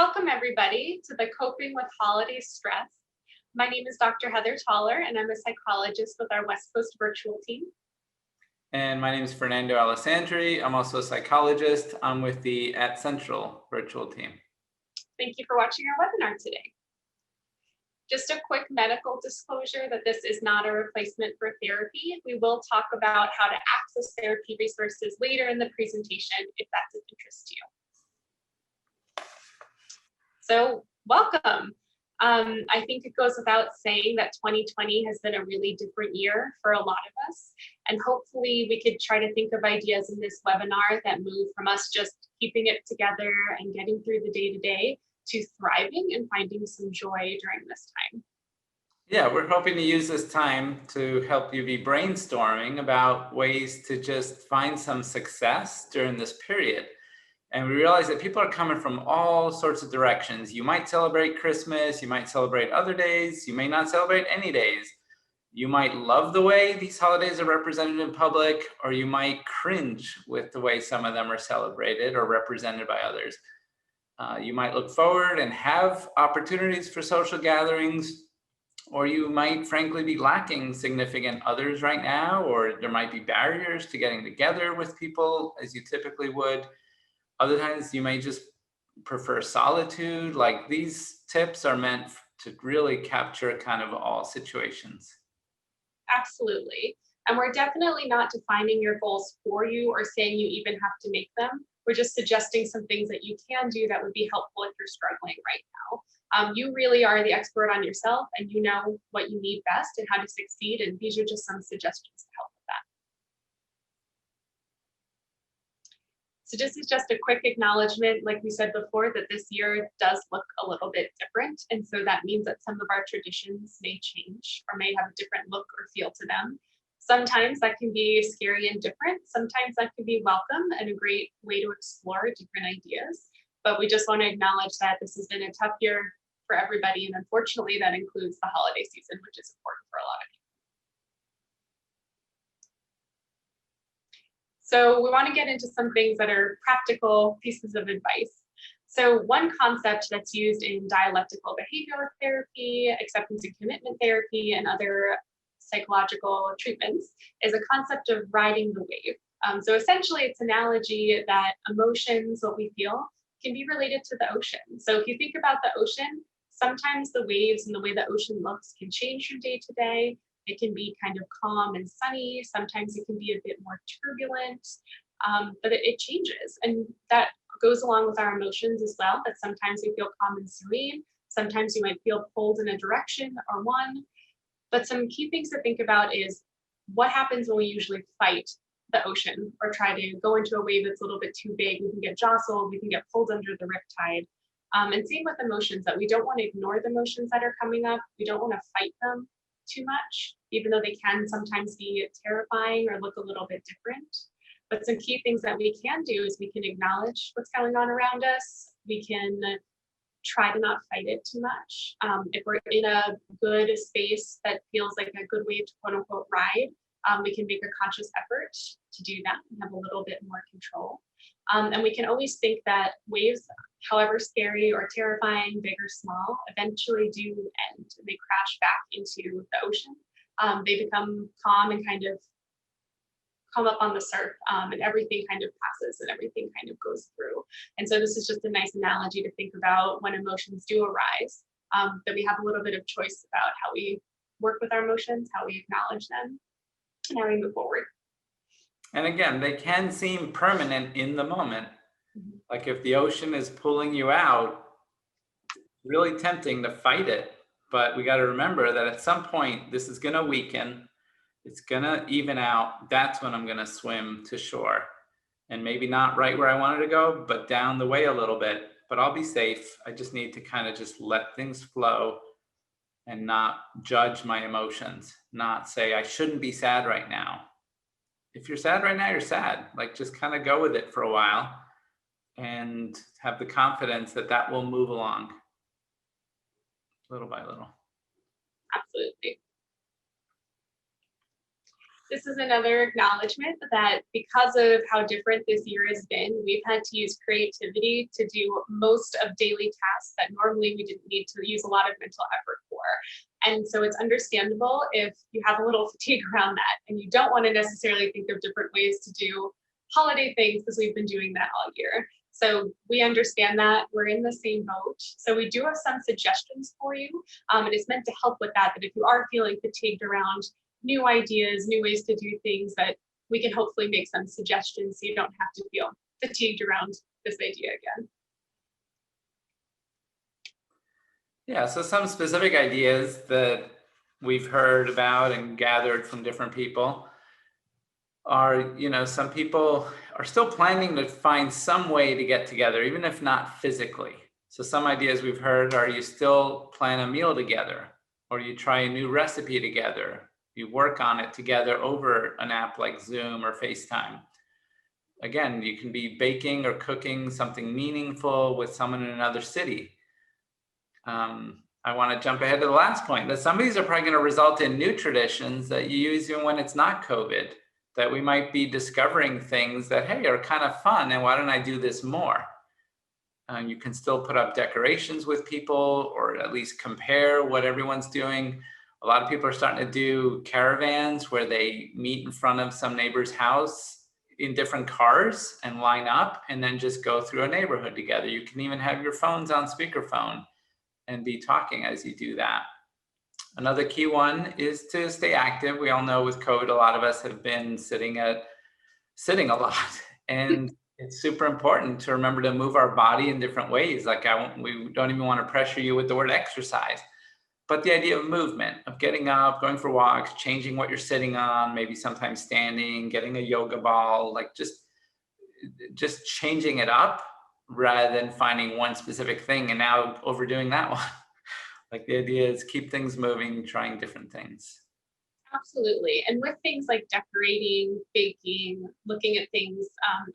Welcome everybody to the Coping with Holiday Stress. My name is Dr. Heather Toller and I'm a psychologist with our West Coast virtual team. And my name is Fernando Alessandri. I'm also a psychologist. I'm with the At Central virtual team. Thank you for watching our webinar today. Just a quick medical disclosure that this is not a replacement for therapy. We will talk about how to access therapy resources later in the presentation if that's of interest to you. So welcome. I think it goes without saying that 2020 has been a really different year for a lot of us. And hopefully we could try to think of ideas in this webinar that move from us just keeping it together and getting through the day-to-day to thriving and finding some joy during this time. Yeah, we're hoping to use this time to help you be brainstorming about ways to just find some success during this period. And we realize that people are coming from all sorts of directions. You might celebrate Christmas, you might celebrate other days, you may not celebrate any days. You might love the way these holidays are represented in public, or you might cringe with the way some of them are celebrated or represented by others. You might look forward and have opportunities for social gatherings, or you might frankly be lacking significant others right now, or there might be barriers to getting together with people as you typically would. Other times you may just prefer solitude. Like, these tips are meant to really capture kind of all situations. Absolutely. And we're definitely not defining your goals for you or saying you even have to make them. We're just suggesting some things that you can do that would be helpful if you're struggling right now. You really are the expert on yourself and you know what you need best and how to succeed. And these are just some suggestions to help with that. So this is just a quick acknowledgement, like we said before, that this year does look a little bit different. And so that means that some of our traditions may change or may have a different look or feel to them. Sometimes that can be scary and different. Sometimes that can be welcome and a great way to explore different ideas. But we just want to acknowledge that this has been a tough year for everybody. And unfortunately, that includes the holiday season, which is important for a lot of people. So we want to get into some things that are practical pieces of advice. So one concept that's used in dialectical behavioral therapy, acceptance and commitment therapy, and other psychological treatments is a concept of riding the wave. So essentially, it's an analogy that emotions, what we feel, can be related to the ocean. So if you think about the ocean, sometimes the waves and the way the ocean looks can change from day to day. It can be kind of calm and sunny. Sometimes it can be a bit more turbulent, but it changes. And that goes along with our emotions as well, that sometimes we feel calm and serene. Sometimes you might feel pulled in a direction or one. But some key things to think about is what happens when we usually fight the ocean or try to go into a wave that's a little bit too big. We can get jostled, we can get pulled under the riptide. And same with emotions, that we don't want to ignore the emotions that are coming up. We don't want to fight them too much, even though they can sometimes be terrifying or look a little bit different. But some key things that we can do is we can acknowledge what's going on around us. We can try to not fight it too much. If we're in a good space that feels like a good wave to quote unquote ride, we can make a conscious effort to do that and have a little bit more control. And we can always think that waves, however scary or terrifying, big or small, eventually do end and they crash back into the ocean. They become calm and kind of come up on the surf, and everything kind of passes and everything kind of goes through. And so this is just a nice analogy to think about when emotions do arise, that we have a little bit of choice about how we work with our emotions, how we acknowledge them, and how we move forward. And again, they can seem permanent in the moment. Mm-hmm. Like if the ocean is pulling you out, it's really tempting to fight it. But we got to remember that at some point, this is going to weaken. It's going to even out. That's when I'm going to swim to shore. And maybe not right where I wanted to go, but down the way a little bit. But I'll be safe. I just need to kind of just let things flow and not judge my emotions. Not say, I shouldn't be sad right now. If you're sad right now, you're sad. Like, just kind of go with it for a while and have the confidence that that will move along little by little. Absolutely. This is another acknowledgement that because of how different this year has been, we've had to use creativity to do most of daily tasks that normally we didn't need to use a lot of mental effort for. And so it's understandable if you have a little fatigue around that and you don't want to necessarily think of different ways to do holiday things because we've been doing that all year. So we understand that. We're in the same boat. So we do have some suggestions for you. And it's meant to help with that, that if you are feeling fatigued around new ideas, new ways to do things, that we can hopefully make some suggestions so you don't have to feel fatigued around this idea again. Yeah, so some specific ideas that we've heard about and gathered from different people are, some people are still planning to find some way to get together, even if not physically. So some ideas we've heard are you still plan a meal together, or you try a new recipe together, you work on it together over an app like Zoom or FaceTime. Again, you can be baking or cooking something meaningful with someone in another city. I want to jump ahead to the last point, that some of these are probably going to result in new traditions that you use even when it's not COVID, that we might be discovering things that, hey, are kind of fun, and why don't I do this more? You can still put up decorations with people, or at least compare what everyone's doing. A lot of people are starting to do caravans where they meet in front of some neighbor's house in different cars and line up and then just go through a neighborhood together. You can even have your phones on speakerphone and be talking as you do that. Another key one is to stay active. We all know with COVID, a lot of us have been sitting a lot, and it's super important to remember to move our body in different ways. Like we don't even want to pressure you with the word exercise, but the idea of movement, of getting up, going for walks, changing what you're sitting on, maybe sometimes standing, getting a yoga ball, like just changing it up rather than finding one specific thing and now overdoing that one. Like the idea is keep things moving, trying different things. Absolutely. And with things like decorating, baking, looking at things,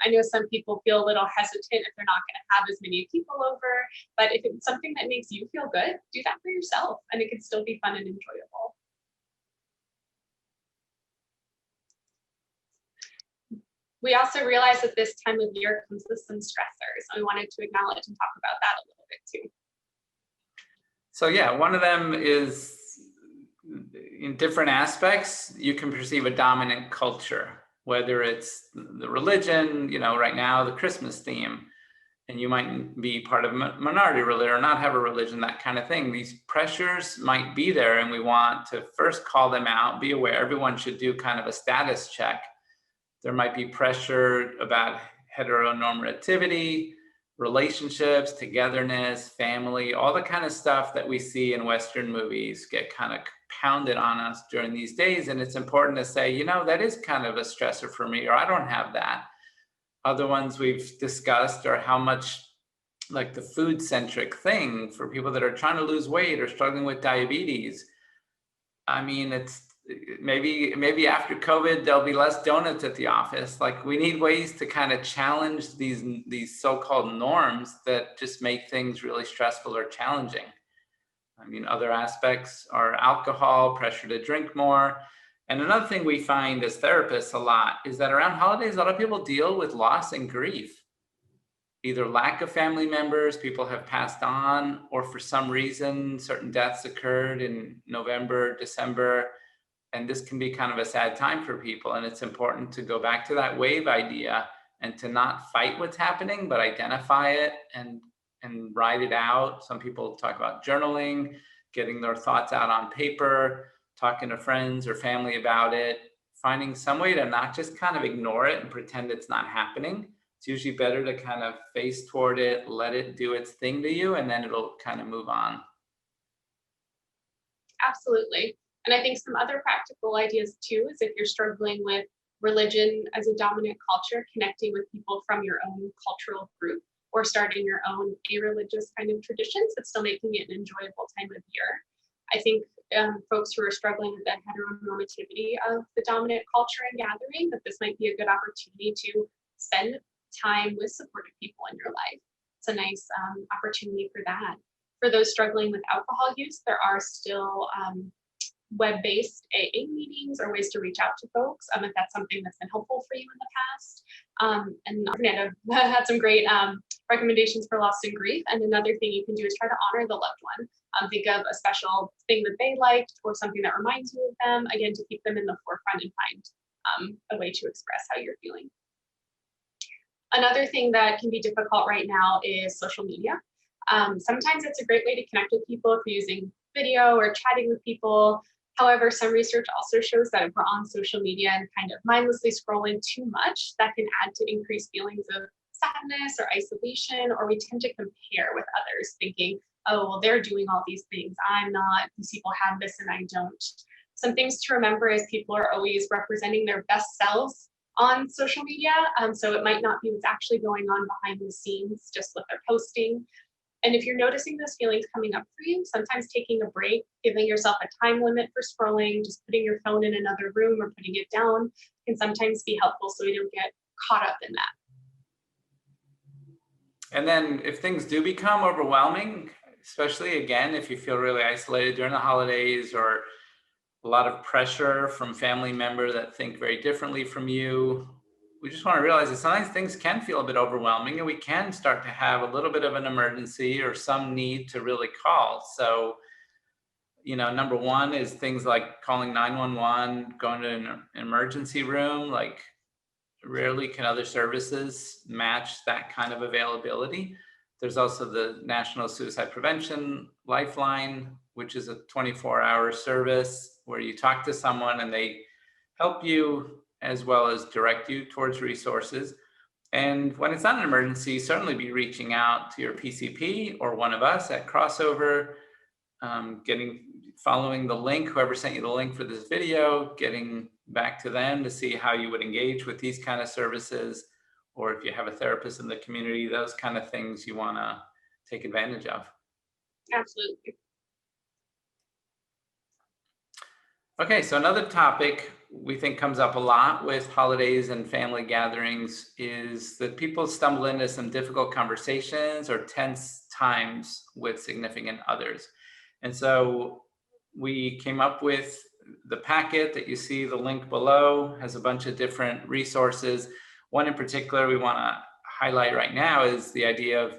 I know some people feel a little hesitant if they're not going to have as many people over, but if it's something that makes you feel good, do that for yourself, and it can still be fun and enjoyable. We also realize that this time of year comes with some stressors, and we wanted to acknowledge and talk about that a little bit too. So yeah, one of them is in different aspects, you can perceive a dominant culture, whether it's the religion, right now, the Christmas theme, and you might be part of a minority religion or not have a religion, that kind of thing. These pressures might be there, and we want to first call them out, be aware. Everyone should do kind of a status check. There might be pressure about heteronormativity, relationships, togetherness, family, all the kind of stuff that we see in Western movies get kind of pounded on us during these days. And it's important to say, that is kind of a stressor for me, or I don't have that. Other ones we've discussed are how much like the food-centric thing for people that are trying to lose weight or struggling with diabetes. I mean, it's maybe after COVID, there'll be less donuts at the office. Like we need ways to kind of challenge these so-called norms that just make things really stressful or challenging. I mean, other aspects are alcohol, pressure to drink more. And another thing we find as therapists a lot is that around holidays, a lot of people deal with loss and grief. Either lack of family members, people have passed on, or for some reason, certain deaths occurred in November, December. And this can be kind of a sad time for people. And it's important to go back to that wave idea and to not fight what's happening, but identify it and write it out. Some people talk about journaling, getting their thoughts out on paper, talking to friends or family about it, finding some way to not just kind of ignore it and pretend it's not happening. It's usually better to kind of face toward it, let it do its thing to you, and then it'll kind of move on. Absolutely. And I think some other practical ideas too is if you're struggling with religion as a dominant culture, connecting with people from your own cultural group, or starting your own a-religious kind of traditions, but still making it an enjoyable time of year. I think folks who are struggling with the heteronormativity of the dominant culture and gathering, that this might be a good opportunity to spend time with supportive people in your life. It's a nice opportunity for that. For those struggling with alcohol use, there are still web-based AA meetings or ways to reach out to folks if that's something that's been helpful for you in the past. And Fernando had some great recommendations for loss and grief. And another thing you can do is try to honor the loved one. Think of a special thing that they liked or something that reminds you of them, again, to keep them in the forefront and find a way to express how you're feeling. Another thing that can be difficult right now is social media. Sometimes it's a great way to connect with people if you're using video or chatting with people. However, some research also shows that if we're on social media and kind of mindlessly scrolling too much, that can add to increased feelings of sadness or isolation, or we tend to compare with others thinking, oh, well, they're doing all these things. I'm not, these people have this and I don't. Some things to remember is people are always representing their best selves on social media. So it might not be what's actually going on behind the scenes, just what they're posting. And if you're noticing those feelings coming up for you, sometimes taking a break, giving yourself a time limit for scrolling, just putting your phone in another room or putting it down can sometimes be helpful so we don't get caught up in that. And then if things do become overwhelming, especially again, if you feel really isolated during the holidays or a lot of pressure from family members that think very differently from you, we just want to realize that sometimes things can feel a bit overwhelming and we can start to have a little bit of an emergency or some need to really call. So, number one is things like calling 911, going to an emergency room. Like, rarely can other services match that kind of availability. There's also the National Suicide Prevention Lifeline, which is a 24-hour service where you talk to someone and they help you as well as direct you towards resources. And when it's not an emergency, certainly be reaching out to your PCP or one of us at Crossover, following the link, whoever sent you the link for this video, getting back to them to see how you would engage with these kind of services, or if you have a therapist in the community, those kind of things you want to take advantage of. Absolutely. Okay, so another topic we think comes up a lot with holidays and family gatherings is that people stumble into some difficult conversations or tense times with significant others. And so we came up with the packet that you see, the link below, has a bunch of different resources. One in particular we want to highlight right now is the idea of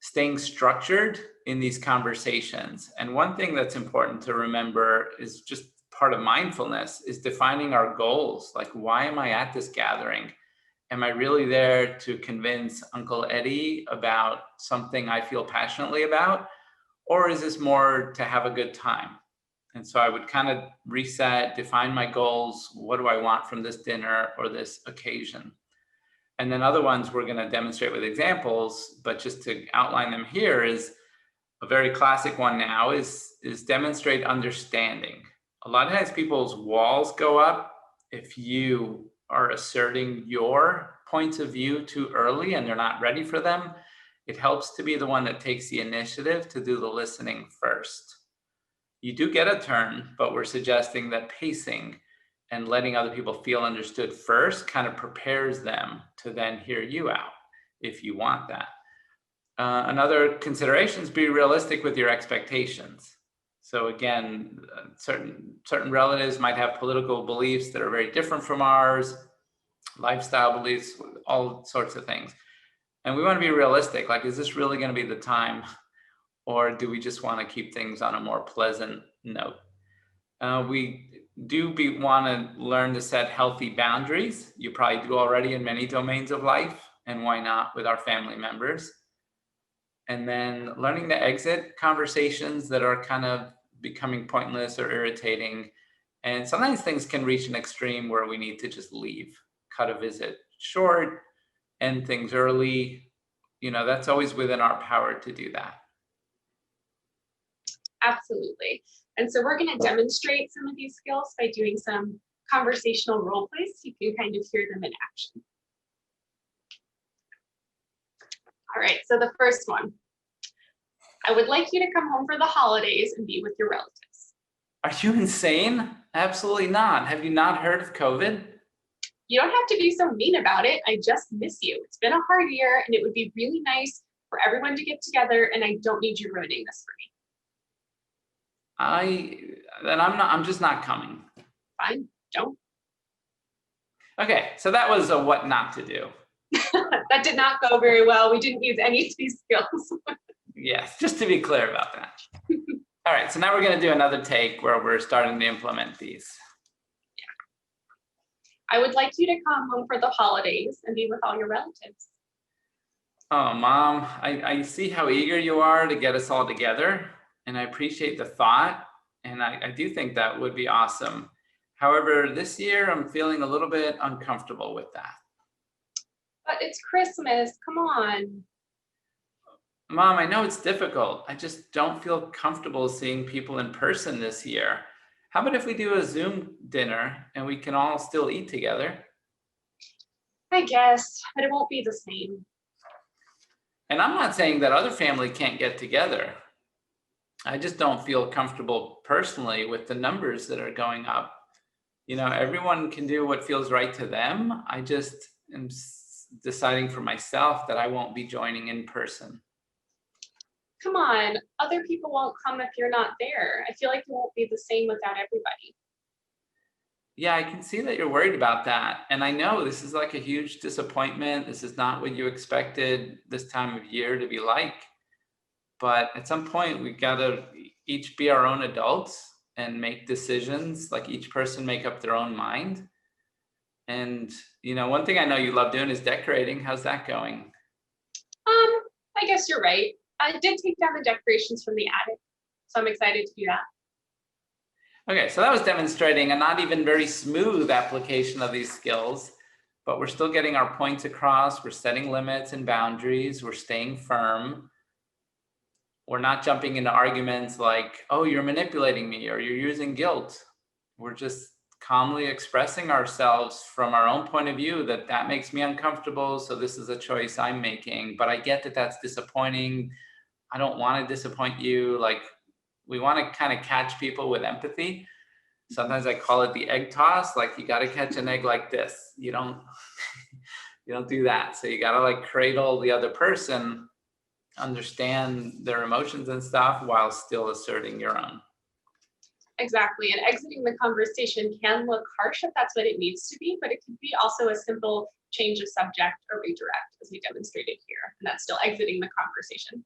staying structured in these conversations. And one thing that's important to remember is just part of mindfulness is defining our goals. Like, why am I at this gathering? Am I really there to convince Uncle Eddie about something I feel passionately about? Or is this more to have a good time? And so I would kind of reset, define my goals. What do I want from this dinner or this occasion? And then other ones we're going to demonstrate with examples, but just to outline them here is a very classic one now is demonstrate understanding. A lot of times people's walls go up if you are asserting your points of view too early and they're not ready for them. It helps to be the one that takes the initiative to do the listening first. You do get a turn, but we're suggesting that pacing and letting other people feel understood first kind of prepares them to then hear you out if you want that. Another consideration is be realistic with your expectations. So again, certain relatives might have political beliefs that are very different from ours, lifestyle beliefs, all sorts of things. And we want to be realistic. Like, is this really going to be the time? Or do we just want to keep things on a more pleasant note? We want to learn to set healthy boundaries. You probably do already in many domains of life, and why not with our family members? And then learning to exit conversations that are kind of becoming pointless or irritating. And sometimes things can reach an extreme where we need to just leave, cut a visit short, end things early. That's always within our power to do that. Absolutely. And so we're going to demonstrate some of these skills by doing some conversational role plays so you can kind of hear them in action. All right, so the first one. I would like you to come home for the holidays and be with your relatives. Are you insane? Absolutely not. Have you not heard of COVID? You don't have to be so mean about it. I just miss you. It's been a hard year and it would be really nice for everyone to get together, and I don't need you ruining this for me. I'm just not coming. Fine, don't. Okay, so that was a what not to do. That did not go very well. We didn't use any of these skills. Yes, just to be clear about that. All right, so now we're going to do another take where we're starting to implement these. I would like you to come home for the holidays and be with all your relatives. Oh, Mom, I see how eager you are to get us all together, and I appreciate the thought, and I do think that would be awesome. However, this year I'm feeling a little bit uncomfortable with that. But it's Christmas, come on. Mom, I know it's difficult. I just don't feel comfortable seeing people in person this year. How about if we do a Zoom dinner and we can all still eat together? I guess, but it won't be the same. And I'm not saying that other family can't get together. I just don't feel comfortable personally with the numbers that are going up. You know, everyone can do what feels right to them. I just am deciding for myself that I won't be joining in person. Come on, other people won't come if you're not there. I feel like it won't be the same without everybody. Yeah, I can see that you're worried about that. And I know this is like a huge disappointment. This is not what you expected this time of year to be like. But at some point, we got to each be our own adults and make decisions, like each person make up their own mind. And, you know, one thing I know you love doing is decorating. How's that going? I guess you're right. I did take down the decorations from the attic, so I'm excited to do that. Okay, so that was demonstrating a not even very smooth application of these skills, but we're still getting our points across. We're setting limits and boundaries. We're staying firm. We're not jumping into arguments like, oh, you're manipulating me or you're using guilt. We're just calmly expressing ourselves from our own point of view that makes me uncomfortable. So this is a choice I'm making, but I get that that's disappointing. I don't want to disappoint you. Like, we want to kind of catch people with empathy. Sometimes I call it the egg toss. Like, you got to catch an egg like this. You don't do that. So you got to like cradle the other person, understand their emotions and stuff while still asserting your own. Exactly. And exiting the conversation can look harsh if that's what it needs to be, but it could be also a simple change of subject or redirect, as we demonstrated here. And that's still exiting the conversation.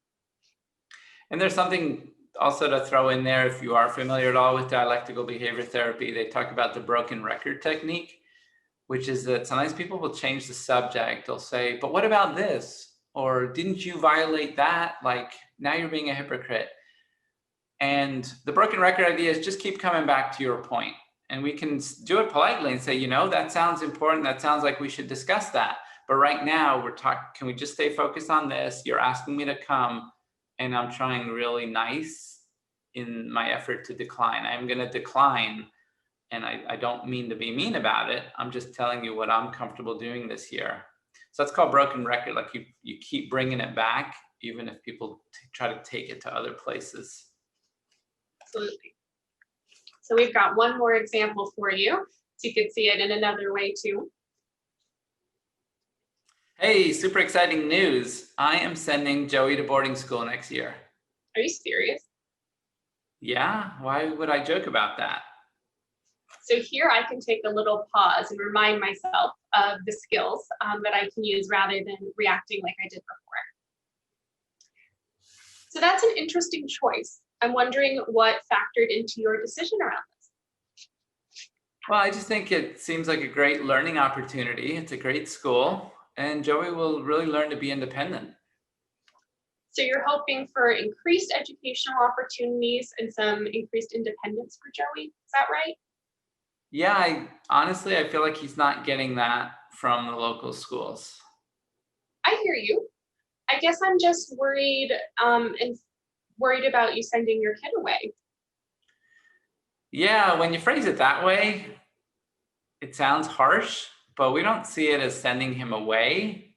And there's something also to throw in there, if you are familiar at all with dialectical behavior therapy, they talk about the broken record technique, which is that sometimes people will change the subject. They'll say, but what about this? Or didn't you violate that? Like, now you're being a hypocrite. And the broken record idea is just keep coming back to your point. And we can do it politely and say, you know, that sounds important. That sounds like we should discuss that. But right now we're talking, can we just stay focused on this? You're asking me to come and I'm trying really nice in my effort to decline. I'm going to decline. And I don't mean to be mean about it. I'm just telling you what I'm comfortable doing this year. So that's called broken record. Like you keep bringing it back, even if people try to take it to other places. Absolutely. So we've got one more example for you, so you could see it in another way too. Hey, super exciting news. I am sending Joey to boarding school next year. Are you serious? Yeah, why would I joke about that? So here I can take a little pause and remind myself of the skills that I can use rather than reacting like I did before. So that's an interesting choice. I'm wondering what factored into your decision around this. Well, I just think it seems like a great learning opportunity. It's a great school, and Joey will really learn to be independent. So you're hoping for increased educational opportunities and some increased independence for Joey, is that right? Yeah, honestly, I feel like he's not getting that from the local schools. I hear you. I guess I'm just worried about you sending your kid away. Yeah, when you phrase it that way, it sounds harsh, but we don't see it as sending him away.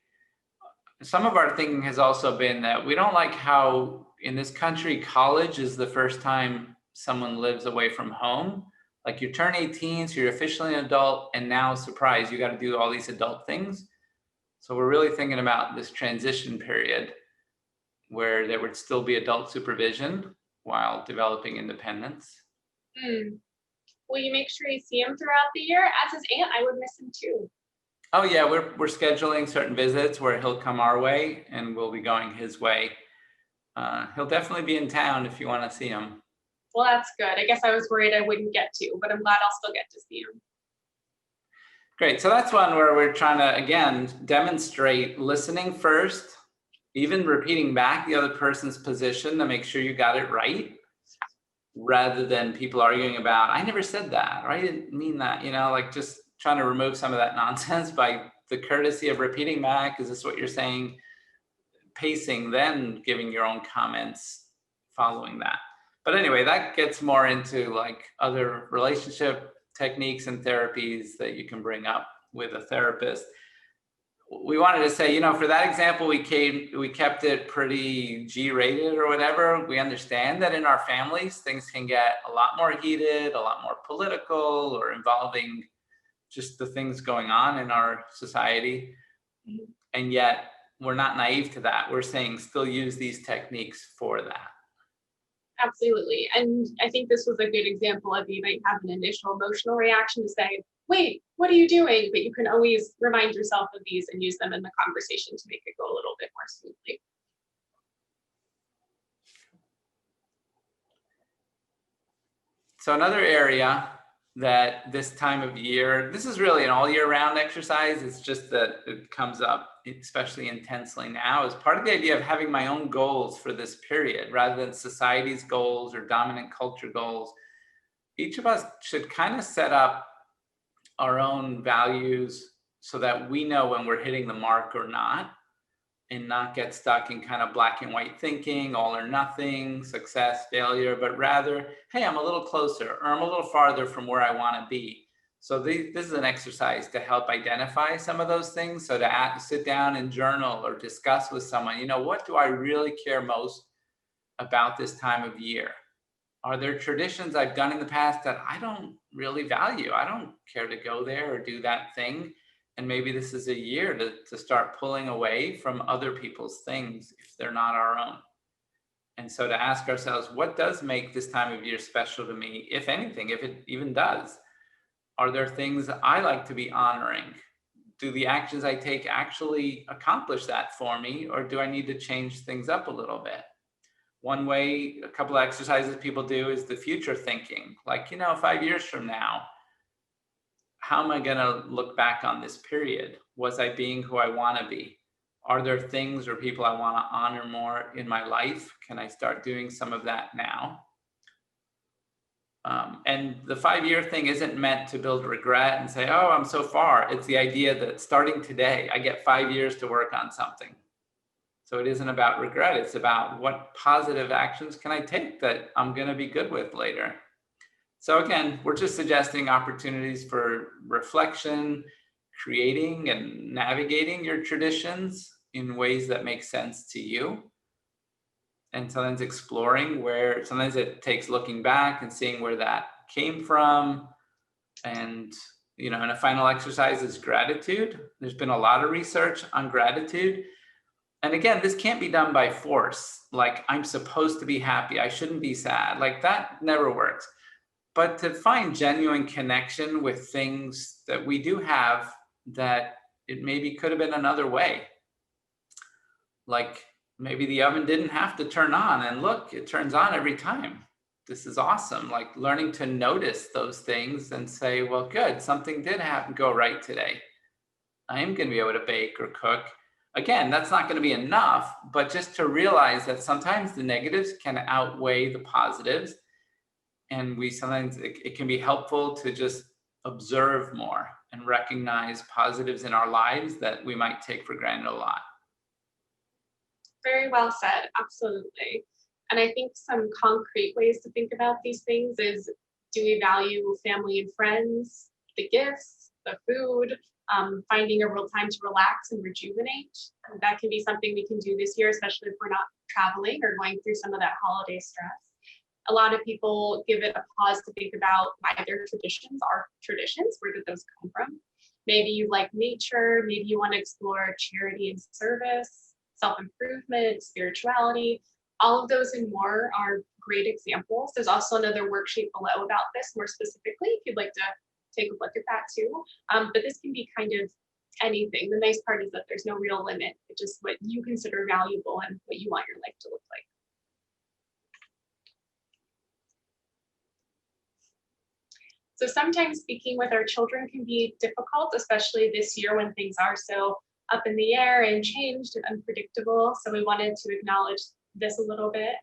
Some of our thinking has also been that we don't like how in this country, college is the first time someone lives away from home. Like, you turn 18, so you're officially an adult, and now, surprise, you got to do all these adult things. So we're really thinking about this transition period where there would still be adult supervision. while developing independence. Will you make sure you see him throughout the year? As his aunt, I would miss him too. Oh yeah, we're scheduling certain visits where he'll come our way and we'll be going his way. He'll definitely be in town if you want to see him. Well, that's good. I guess I was worried I wouldn't get to, but I'm glad I'll still get to see him. Great. So that's one where we're trying to, again, demonstrate listening first, even repeating back the other person's position to make sure you got it right, rather than people arguing about, I never said that, or I didn't mean that, like just trying to remove some of that nonsense by the courtesy of repeating back, is this what you're saying? Pacing, then giving your own comments following that. But anyway, that gets more into like other relationship techniques and therapies that you can bring up with a therapist. We wanted to say, for that example, we kept it pretty G-rated or whatever. We understand that in our families, things can get a lot more heated, a lot more political, or involving just the things going on in our society. And yet we're not naive to that. We're saying still use these techniques for that. Absolutely. And I think this was a good example of, you might have an initial emotional reaction to say, wait, what are you doing? But you can always remind yourself of these and use them in the conversation to make it go a little bit more smoothly. So another area that this time of year, this is really an all year round exercise. It's just that it comes up especially intensely now, is part of the idea of having my own goals for this period rather than society's goals or dominant culture goals. Each of us should kind of set up our own values so that we know when we're hitting the mark or not, and not get stuck in kind of black and white thinking, all or nothing, success, failure, but rather, hey, I'm a little closer, or I'm a little farther from where I want to be. So this is an exercise to help identify some of those things. So to sit down and journal or discuss with someone, what do I really care most about this time of year? Are there traditions I've done in the past that I don't really value? I don't care to go there or do that thing. And maybe this is a year to start pulling away from other people's things if they're not our own. And so to ask ourselves, what does make this time of year special to me, if anything, if it even does? Are there things I like to be honoring? Do the actions I take actually accomplish that for me, or do I need to change things up a little bit? One way, a couple of exercises people do is the future thinking. Like, 5 years from now, how am I going to look back on this period? Was I being who I want to be? Are there things or people I want to honor more in my life? Can I start doing some of that now? And the 5-year thing isn't meant to build regret and say, oh, I'm so far. It's the idea that starting today, I get 5 years to work on something. So it isn't about regret. It's about what positive actions can I take that I'm going to be good with later. So again, we're just suggesting opportunities for reflection, creating and navigating your traditions in ways that make sense to you. And sometimes exploring where, sometimes it takes looking back and seeing where that came from. And, and a final exercise is gratitude. There's been a lot of research on gratitude. And again, this can't be done by force. Like, I'm supposed to be happy, I shouldn't be sad. Like, that never works. But to find genuine connection with things that we do have that it maybe could have been another way. Like, maybe the oven didn't have to turn on, and look, it turns on every time. This is awesome. Like, learning to notice those things and say, well, good, something did go right today. I am going to be able to bake or cook. Again, that's not going to be enough, but just to realize that sometimes the negatives can outweigh the positives. And sometimes it can be helpful to just observe more and recognize positives in our lives that we might take for granted a lot. Very well said. Absolutely. And I think some concrete ways to think about these things is, do we value family and friends, the gifts, the food, finding a real time to relax and rejuvenate? And that can be something we can do this year, especially if we're not traveling or going through some of that holiday stress. A lot of people give it a pause to think about why their traditions are traditions. Where did those come from? Maybe you like nature. Maybe you want to explore charity and service, self-improvement, spirituality. All of those and more are great examples. There's also another worksheet below about this more specifically, if you'd like to take a look at that too. But this can be kind of anything. The nice part is that there's no real limit. It's just what you consider valuable and what you want your life to look like. So sometimes speaking with our children can be difficult, especially this year when things are so up in the air and changed and unpredictable. So we wanted to acknowledge this a little bit.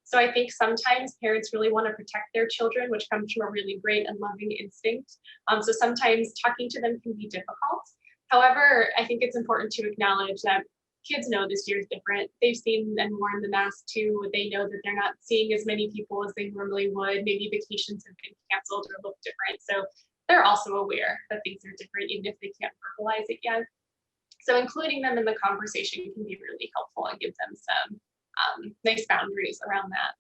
So I think sometimes parents really want to protect their children, which comes from a really great and loving instinct. So sometimes talking to them can be difficult. However, I think it's important to acknowledge that kids know this year is different. They've seen and worn the mask too. They know that they're not seeing as many people as they normally would. Maybe vacations have been canceled or look different. So they're also aware that things are different, even if they can't verbalize it yet. So including them in the conversation can be really helpful and give them some nice boundaries around that.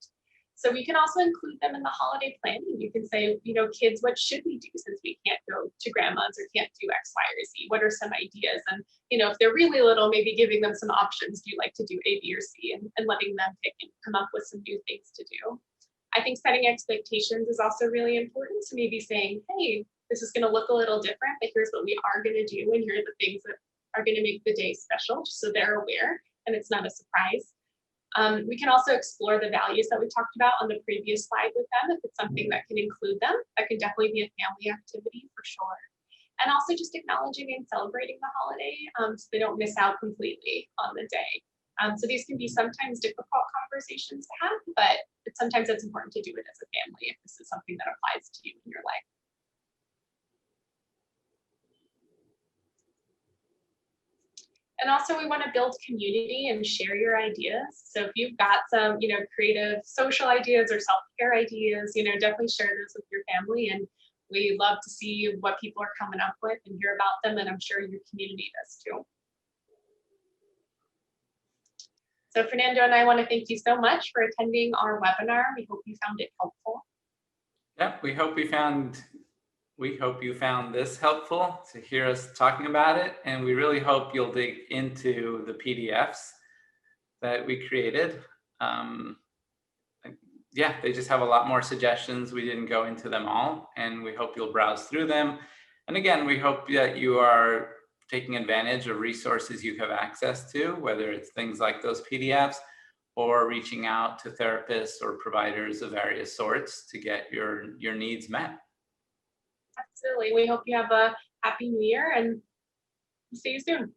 So we can also include them in the holiday planning. You can say, kids, what should we do since we can't go to grandma's or can't do X, Y, or Z? What are some ideas? And, if they're really little, maybe giving them some options. Do you like to do A, B, or C? And letting them pick and come up with some new things to do. I think setting expectations is also really important. So maybe saying, hey, this is going to look a little different, but here's what we are going to do. And here are the things that are going to make the day special, just so they're aware and it's not a surprise. We can also explore the values that we talked about on the previous slide with them. If it's something that can include them, that can definitely be a family activity for sure. And also just acknowledging and celebrating the holiday so they don't miss out completely on the day. So these can be sometimes difficult conversations to have, but sometimes it's important to do it as a family if this is something that applies to you in your life. And also we want to build community and share your ideas. So if you've got some, creative social ideas or self-care ideas, definitely share those with your family. And we love to see what people are coming up with and hear about them. And I'm sure your community does too. So Fernando and I want to thank you so much for attending our webinar. We hope you found it helpful. Yep, we hope you found this helpful to hear us talking about it, and we really hope you'll dig into the PDFs that we created. Yeah, they just have a lot more suggestions. We didn't go into them all, and we hope you'll browse through them. And again, we hope that you are taking advantage of resources you have access to, whether it's things like those PDFs or reaching out to therapists or providers of various sorts to get your needs met. Absolutely. We hope you have a happy new year and see you soon.